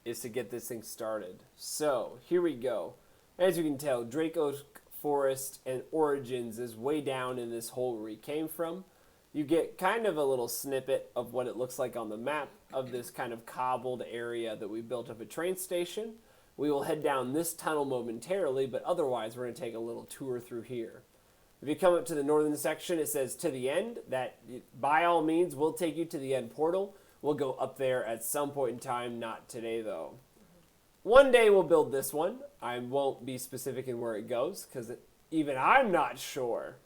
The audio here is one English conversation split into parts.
is to get this thing started. So, here we go. As you can tell, Draco's Forest and Origins is way down in this hole where he came from. You get kind of a little snippet of what it looks like on the map of this kind of cobbled area that we built up a train station. We will head down this tunnel momentarily, but otherwise we're going to take a little tour through here. If you come up to the northern section, it says to the end. That, by all means, will take you to the end portal. We'll go up there at some point in time, not today though. One day we'll build this one. I won't be specific in where it goes, because even I'm not sure.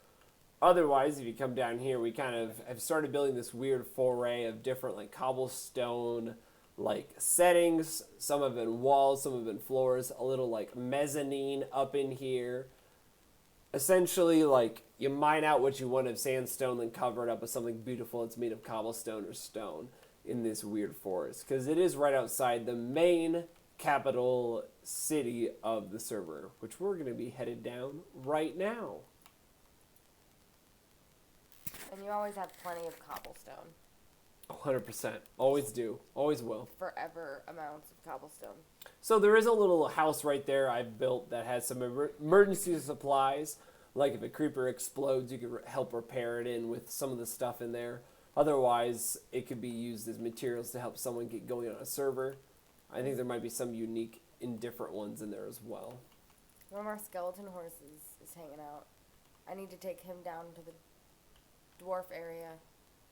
Otherwise, if you come down here, we kind of have started building this weird foray of different like cobblestone like settings. Some have been walls, some have been floors, a little like mezzanine up in here. Essentially, like, you mine out what you want of sandstone, then cover it up with something beautiful that's made of cobblestone or stone in this weird forest. Because it is right outside the main capital city of the server, which we're going to be headed down right now. And you always have plenty of cobblestone. 100%. Always do. Always will. Forever amounts of cobblestone. So there is a little house right there I've built that has some emergency supplies. Like if a creeper explodes, you could help repair it in with some of the stuff in there. Otherwise, it could be used as materials to help someone get going on a server. I think there might be some unique and different ones in there as well. One of our skeleton horses is hanging out. I need to take him down to the dwarf area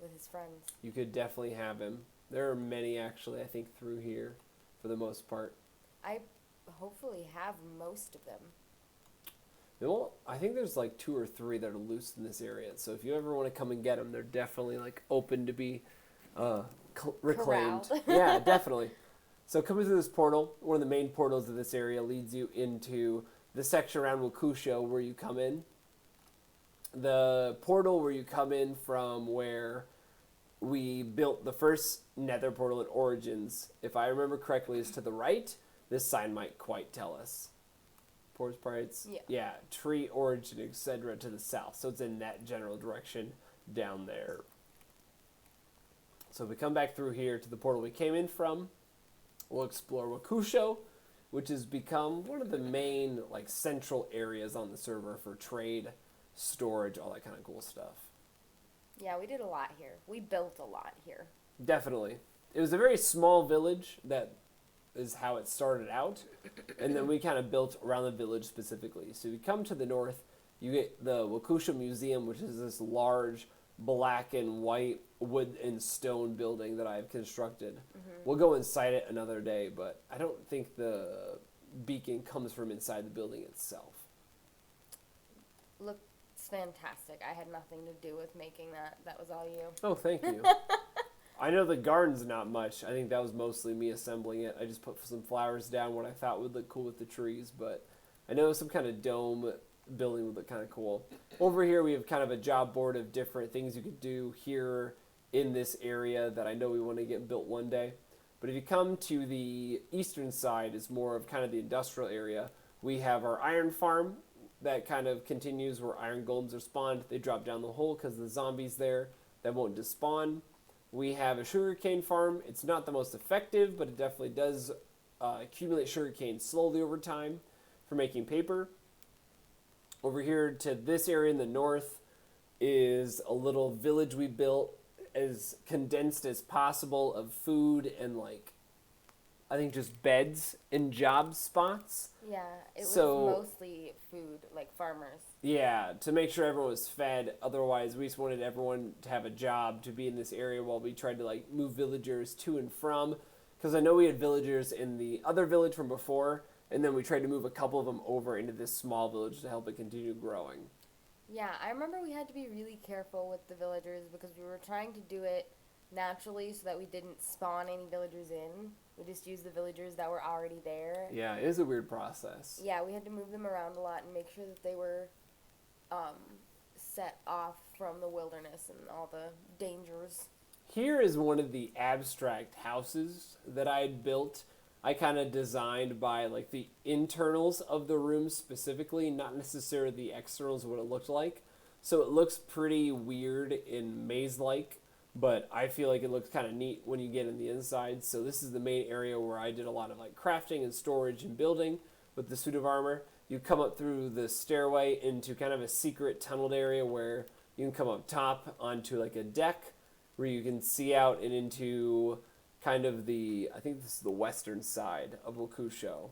with his friends. You could definitely have him. There are many, actually, I think, through here for the most part. I hopefully have most of them. Well, I think there's like 2 or 3 that are loose in this area. So if you ever want to come and get them, they're definitely like open to be reclaimed. Yeah, definitely. So coming through this portal, one of the main portals of this area leads you into the section around Wakusho where you come in. The portal where you come in from where we built the first nether portal at Origins, if I remember correctly, is to the right. This sign might quite tell us. Porous parts? Yeah, tree, origin, etc. to the south. So it's in that general direction down there. So if we come back through here to the portal we came in from, we'll explore Wakusho, which has become one of the main like central areas on the server for trade, storage, all that kind of cool stuff. Yeah, we did a lot here. We built a lot here. Definitely. It was a very small village. That is how it started out. And then we kind of built around the village specifically. So you come to the north, you get the Wakusho Museum, which is this large black and white wood and stone building that I've constructed. Mm-hmm. We'll go inside it another day, but I don't think the beacon comes from inside the building itself. Looks fantastic. I had nothing to do with making that. That was all you. Oh, thank you. I know the garden's not much. I think that was mostly me assembling it. I just put some flowers down, what I thought would look cool with the trees, but I know some kind of dome building would look kind of cool. Over here we have kind of a job board of different things you could do here in this area that I know we want to get built one day. But if you come to the eastern side, is more of kind of the industrial area. We have our iron farm that kind of continues where iron golems are spawned. They drop down the hole because the zombies there that won't despawn. We have a sugarcane farm. It's not the most effective, but it definitely does accumulate sugarcane slowly over time for making paper. Over here to this area in the north is a little village we built as condensed as possible of food and like, I think just beds and job spots. Yeah, it was mostly food, like farmers. Yeah, to make sure everyone was fed. Otherwise, we just wanted everyone to have a job to be in this area while we tried to like move villagers to and from. Because I know we had villagers in the other village from before, and then we tried to move a couple of them over into this small village to help it continue growing. Yeah, I remember we had to be really careful with the villagers because we were trying to do it naturally so that we didn't spawn any villagers in. We just used the villagers that were already there. Yeah, it is a weird process. Yeah, we had to move them around a lot and make sure that they were set off from the wilderness and all the dangers. Here is one of the abstract houses that I had built. I kind of designed by like the internals of the room specifically, not necessarily the externals, what it looked like. So it looks pretty weird and maze-like. but I feel like it looks kind of neat when you get in the inside. So this is the main area where I did a lot of like crafting and storage and building with the suit of armor. You come up through the stairway into kind of a secret tunneled area where you can come up top onto like a deck where you can see out and into kind of I think this is the western side of Wakusho.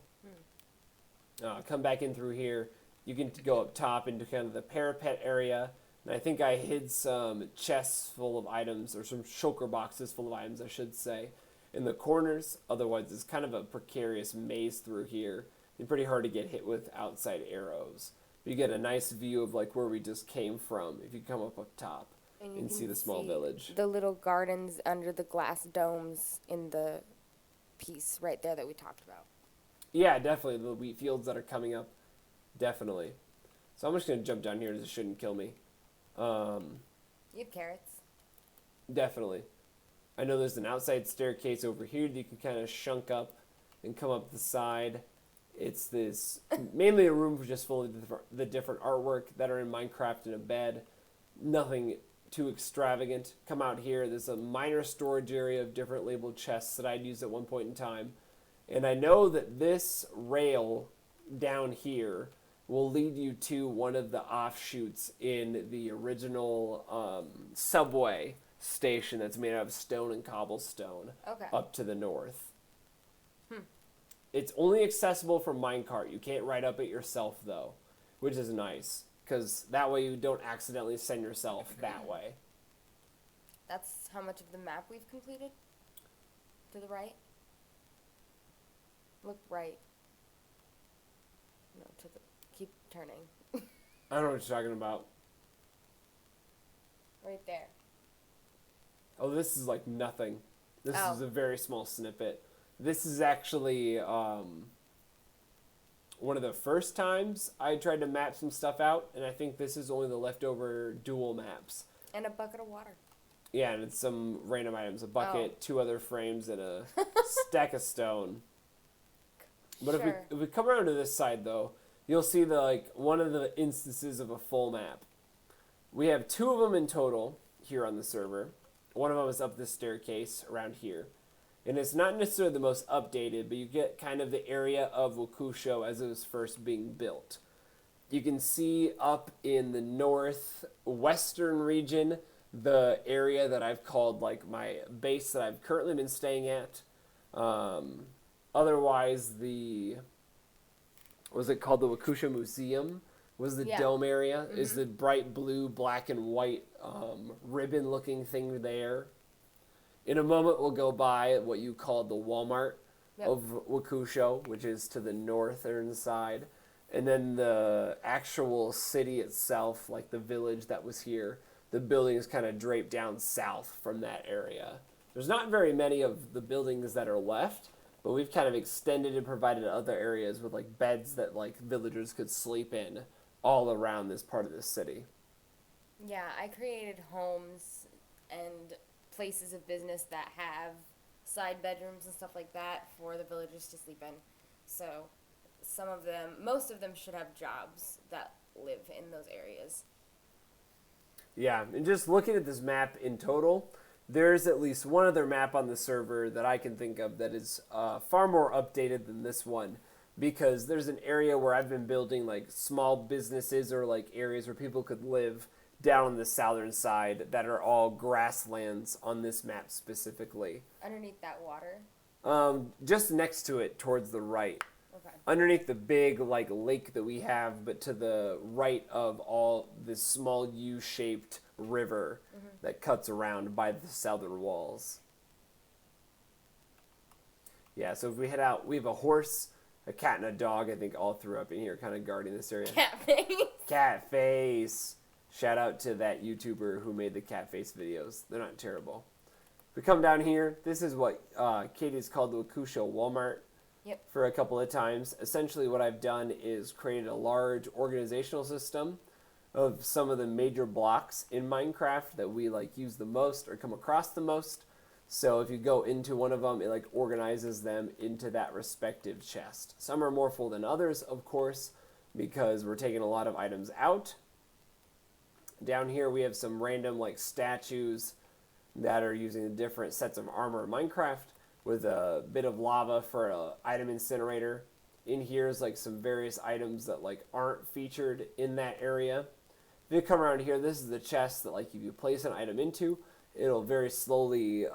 Come back in through here. You can go up top into kind of the parapet area. And I think I hid some chests full of items, or some shulker boxes full of items, I should say, in the corners. Otherwise, it's kind of a precarious maze through here. It's pretty hard to get hit with outside arrows. You get a nice view of like where we just came from if you come up top and see the small village. The little gardens under the glass domes in the piece right there that we talked about. Yeah, definitely. The wheat fields that are coming up. Definitely. So I'm just going to jump down here. This shouldn't kill me. You have carrots. Definitely. I know there's an outside staircase over here that you can kind of shunk up and come up the side. It's this mainly a room just full of the different artwork that are in Minecraft in a bed. Nothing too extravagant. Come out here. There's a minor storage area of different labeled chests that I'd used at one point in time. And I know that this rail down here will lead you to one of the offshoots in the original subway station that's made out of stone and cobblestone up to the north. It's only accessible from minecart. You can't ride up it yourself, though, which is nice, because that way you don't accidentally send yourself that way. That's how much of the map we've completed? To the right? Look right. No, keep turning. I don't know what you're talking about. Right there. Oh, this is like nothing. This is a very small snippet. This is actually one of the first times I tried to map some stuff out, and I think this is only the leftover dual maps. And a bucket of water. Yeah, and it's some random items. A bucket, 2 other frames, and a stack of stone. But if we come around to this side, though, you'll see one of the instances of a full map. We have 2 of them in total here on the server. One of them is up this staircase around here. And it's not necessarily the most updated, but you get kind of the area of Wakusho as it was first being built. You can see up in the northwestern region the area that I've called like my base that I've currently been staying at. Otherwise, was it called the Wakusho Museum? Was the dome area? Mm-hmm. Is the bright blue, black, and white ribbon-looking thing there? In a moment, we'll go by what you called the Walmart of Wakusho, which is to the northern side. And then the actual city itself, like the village that was here, the buildings kind of drape down south from that area. There's not very many of the buildings that are left, but we've kind of extended and provided other areas with like beds that like villagers could sleep in all around this part of the city. Yeah, I created homes and places of business that have side bedrooms and stuff like that for the villagers to sleep in. So most of them should have jobs that live in those areas. Yeah, and just looking at this map in total, there's at least one other map on the server that I can think of that is far more updated than this one, because there's an area where I've been building like small businesses or like areas where people could live down on the southern side that are all grasslands on this map specifically. Underneath that water? Just next to it towards the right. Okay. Underneath the big like lake that we have, but to the right of all this small U-shaped river that cuts around by the southern walls. Yeah, so if we head out, we have a horse, a cat, and a dog, I think, all through up in here kind of guarding this area. Cat face. Cat face. Shout out to that YouTuber who made the cat face videos. They're not terrible. We come down here. This is what Katie's called the Wakusho Walmart for a couple of times. Essentially what I've done is created a large organizational system of some of the major blocks in Minecraft that we like use the most or come across the most. So if you go into one of them, it like organizes them into that respective chest. Some are more full than others, of course, because we're taking a lot of items out. Down here we have some random like statues, that are using different sets of armor in Minecraft, with a bit of lava for an item incinerator. In here is like some various items that like aren't featured in that area. If you come around here, this is the chest that like if you place an item into, it'll very slowly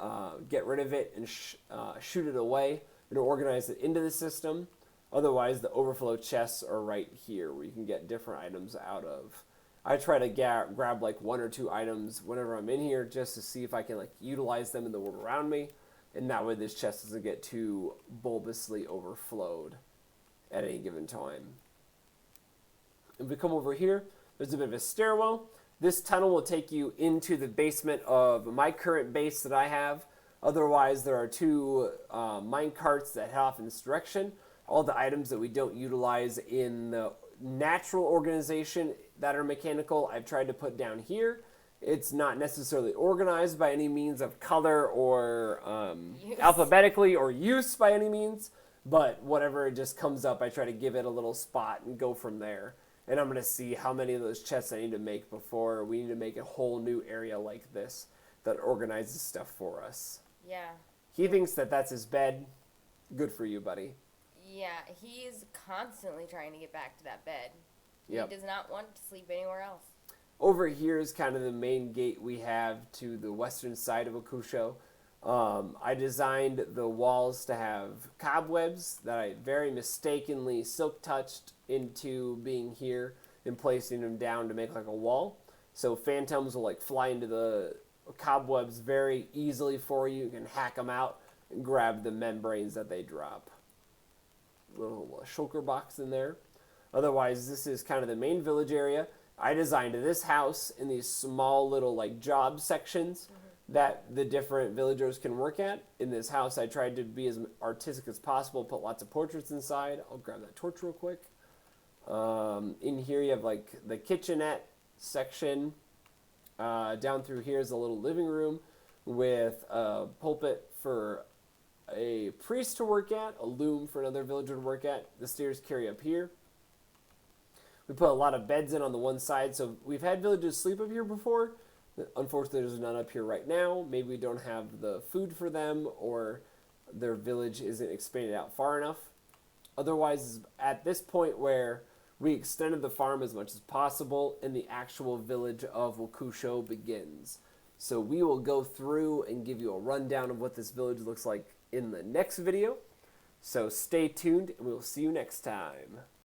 get rid of it and shoot it away. It'll organize it into the system. Otherwise, the overflow chests are right here where you can get different items out of. I try to grab like 1 or 2 items whenever I'm in here just to see if I can like utilize them in the world around me. And that way this chest doesn't get too bulbously overflowed at any given time. If we come over here, there's a bit of a stairwell. This tunnel will take you into the basement of my current base that I have. Otherwise, there are 2 mine carts that head off in this direction. All the items that we don't utilize in the natural organization that are mechanical, I've tried to put down here. It's not necessarily organized by any means of color or alphabetically or use by any means, but whatever just comes up, I try to give it a little spot and go from there. And I'm going to see how many of those chests I need to make before we need to make a whole new area like this that organizes stuff for us. Yeah. He thinks that that's his bed. Good for you, buddy. Yeah, he is constantly trying to get back to that bed. Yep. He does not want to sleep anywhere else. Over here is kind of the main gate we have to the western side of Wakusho. I designed the walls to have cobwebs that I very mistakenly silk touched into being here and placing them down to make like a wall. So phantoms will like fly into the cobwebs very easily for you. You can hack them out and grab the membranes that they drop. Little shulker box in there. Otherwise, this is kind of the main village area. I designed this house in these small little like job sections that the different villagers can work at. In this house, I tried to be as artistic as possible, put lots of portraits inside. I'll grab that torch real quick. In here, you have like the kitchenette section. Down through here is a little living room with a pulpit for a priest to work at, a loom for another villager to work at. The stairs carry up here. We put a lot of beds in on the one side, so we've had villagers sleep up here before. Unfortunately, there's none up here right now. Maybe we don't have the food for them, or their village isn't expanded out far enough. Otherwise, at this point where we extended the farm as much as possible, and the actual village of Wakusho begins. So we will go through and give you a rundown of what this village looks like in the next video. So stay tuned, and we will see you next time.